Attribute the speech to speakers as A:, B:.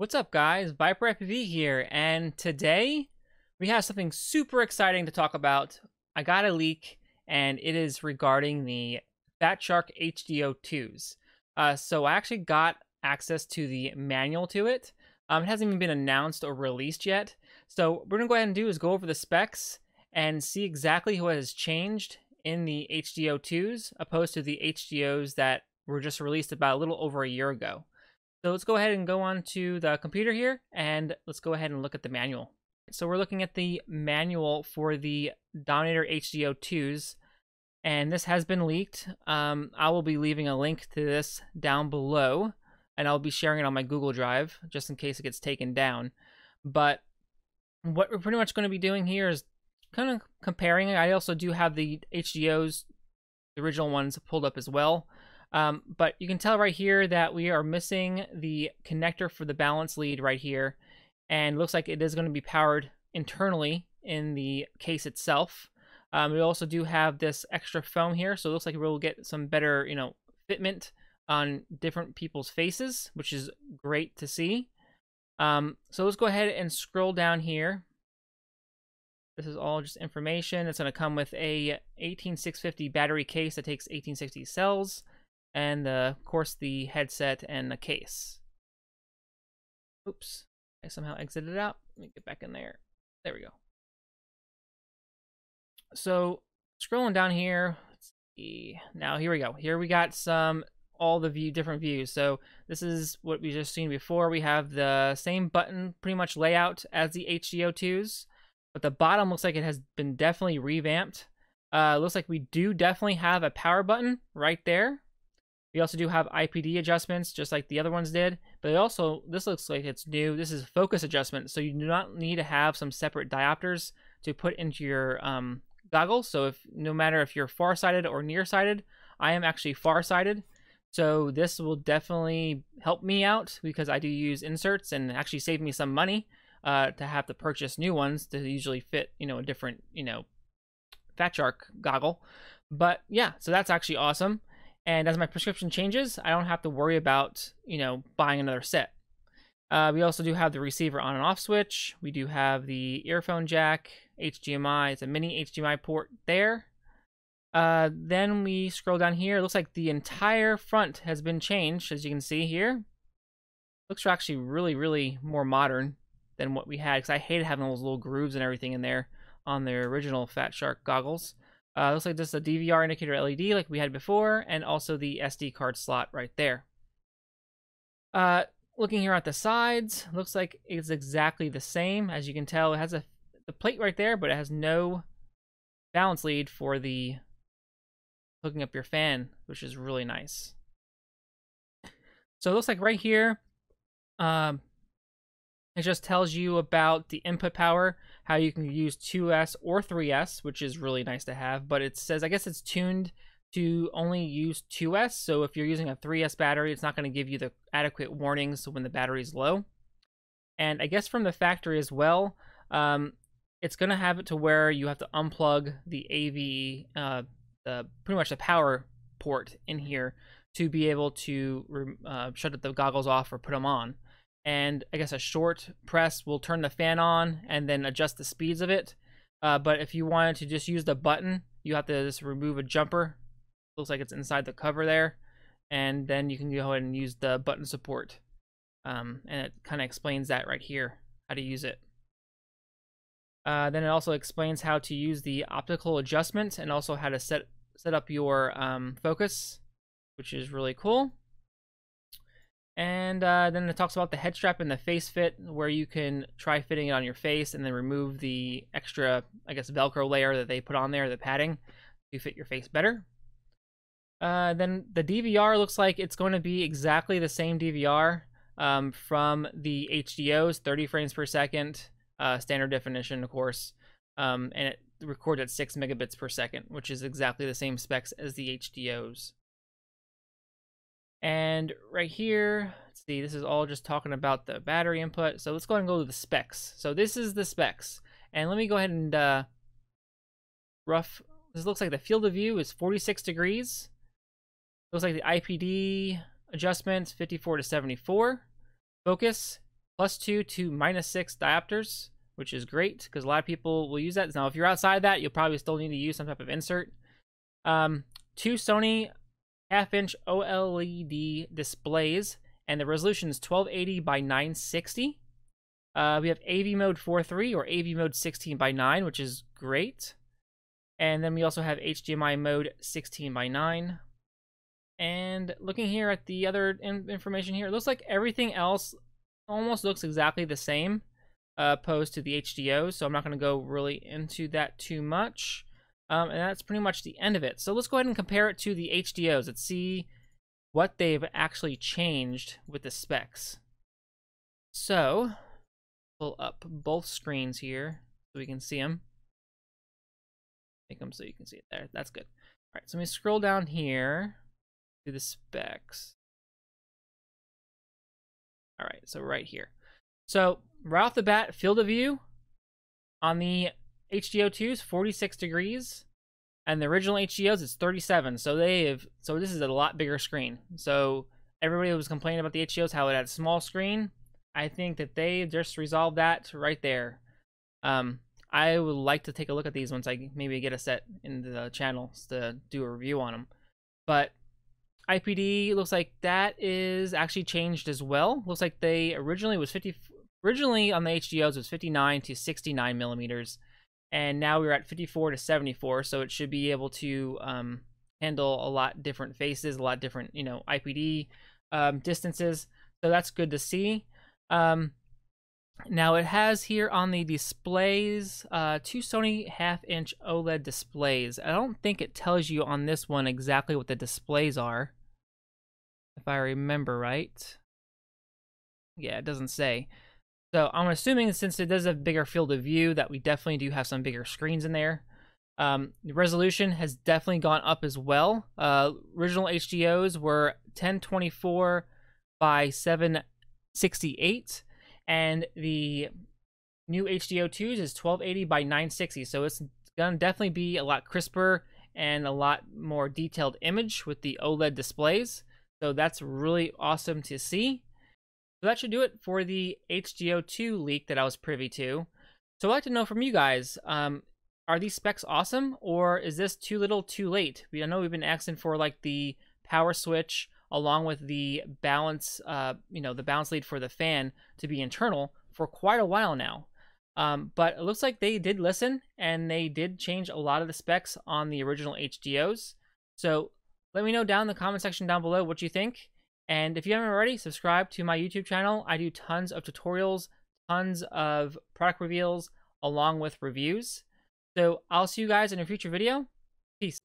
A: What's up, guys? Viper FPV here, and today we have something super exciting to talk about. I got a leak, and it is regarding the Fat Shark HDO2s. So I actually got access to the manual to it. It hasn't even been announced or released yet. So what we're gonna go ahead and do is go over the specs and see exactly what has changed in the HDO2s opposed to the HDOs that were just released about a little over a year ago. So let's go ahead and go on to the computer here, and let's go ahead and look at the manual. So we're looking at the manual for the Dominator HDO2s, and this has been leaked. I will be leaving a link to this down below, and I'll be sharing it on my Google Drive, just in case it gets taken down. But what we're pretty much going to be doing here is kind of comparing it. I also do have the HDOs, the original ones, pulled up as well. But you can tell right here that we are missing the connector for the balance lead right here, and it looks like it is going to be powered internally in the case itself. We also do have this extra foam here, so it looks like we'll get some better, fitment on different people's faces, which is great to see. So let's go ahead and scroll down here. This is all just information. It's going to come with a 18650 battery case that takes 1860 cells. And of course the headset and the case. Oops, I somehow exited out. Let me get back in there. There we go. So scrolling down here, let's see. Now here we go. Here we got all the different views. So this is what we just seen before. We have the same button pretty much layout as the HDO2s, but the bottom looks like it has been definitely revamped. Looks like we do definitely have a power button right there. We also do have IPD adjustments, just like the other ones did. But this looks like it's new. This is focus adjustment, so you do not need to have some separate diopters to put into your goggles. So no matter if you're farsighted or nearsighted, I am actually farsighted. So this will definitely help me out because I do use inserts and actually save me some money to have to purchase new ones to usually fit, a different, Fat Shark goggle. But yeah, so that's actually awesome. And as my prescription changes, I don't have to worry about, buying another set. We also do have the receiver on and off switch. We do have the earphone jack, HDMI. It's a mini HDMI port there. Then we scroll down here. It looks like the entire front has been changed, as you can see here. Looks actually really, really more modern than what we had, because I hated having those little grooves and everything in there on the original Fat Shark goggles. Looks like this is a DVR indicator LED like we had before, and also the SD card slot right there. Looking here at the sides, looks like it's exactly the same. As you can tell, it has the plate right there, but it has no balance lead for the hooking up your fan, which is really nice. So it looks like right here, it just tells you about the input power, how you can use 2S or 3S, which is really nice to have, but it says, I guess it's tuned to only use 2S, so if you're using a 3S battery, it's not going to give you the adequate warnings when the battery is low. And I guess from the factory as well, it's going to have it to where you have to unplug the AV, pretty much the power port in here to be able to shut the goggles off or put them on. And I guess a short press will turn the fan on and then adjust the speeds of it. But if you wanted to just use the button, you have to just remove a jumper. Looks like it's inside the cover there. And then you can go ahead and use the button support. And it kind of explains that right here, how to use it. Then it also explains how to use the optical adjustment and also how to set up your focus, which is really cool. And then it talks about the head strap and the face fit, where you can try fitting it on your face and then remove the extra, I guess, Velcro layer that they put on there, the padding, to fit your face better. Then the DVR looks like it's going to be exactly the same DVR from the HDOs, 30 frames per second, standard definition, of course, and it records at 6 megabits per second, which is exactly the same specs as the HDOs. And right here, let's see, this is all just talking about the battery input. So let's go ahead and go to the specs. So this is the specs. And let me go ahead and this looks like the field of view is 46 degrees. Looks like the IPD adjustment 54 to 74. Focus +2 to -6 diopters, which is great because a lot of people will use that. Now, if you're outside that, you'll probably still need to use some type of insert. 2 Sony half-inch OLED displays, and the resolution is 1280 by 960. We have AV mode 4.3 or AV mode 16:9, which is great. And then we also have HDMI mode 16:9. And looking here at the other information here, it looks like everything else almost looks exactly the same opposed to the HDOs, so I'm not going to go really into that too much. And that's pretty much the end of it. So let's go ahead and compare it to the HDOs. Let's see what they've actually changed with the specs. So, pull up both screens here so we can see them. Make them so you can see it there. That's good. All right, so let me scroll down here to the specs. All right, so right here. So right off the bat, field of view on the HDO2s 46 degrees, and the original HDOs it's 37. So this is a lot bigger screen. So everybody was complaining about the HDOs how it had a small screen. I think that they just resolved that right there. I would like to take a look at these once I maybe get a set in the channel to do a review on them. But IPD looks like that is actually changed as well. Looks like they originally on the HDOs was 59 to 69 millimeters, and now we're at 54 to 74. So it should be able to handle a lot different faces, a lot different IPD distances. So that's good to see. Now it has here on the displays 2 Sony half-inch OLED displays. I don't think it tells you on this one exactly what the displays are, if I remember right. Yeah, it doesn't say. So I'm assuming since it does have a bigger field of view that we definitely do have some bigger screens in there. The resolution has definitely gone up as well. Original HDOs were 1024 by 768. And the new HDO2s is 1280 by 960, so it's gonna definitely be a lot crisper and a lot more detailed image with the OLED displays. So that's really awesome to see. So that should do it for the HDO2 leak that I was privy to. So I'd like to know from you guys, are these specs awesome, or is this too little too late? I know we've been asking for like the power switch along with the balance, the balance lead for the fan to be internal for quite a while now. But it looks like they did listen, and they did change a lot of the specs on the original HDOs. So let me know down in the comment section down below what you think. And if you haven't already, subscribe to my YouTube channel. I do tons of tutorials, tons of product reveals, along with reviews. So I'll see you guys in a future video. Peace.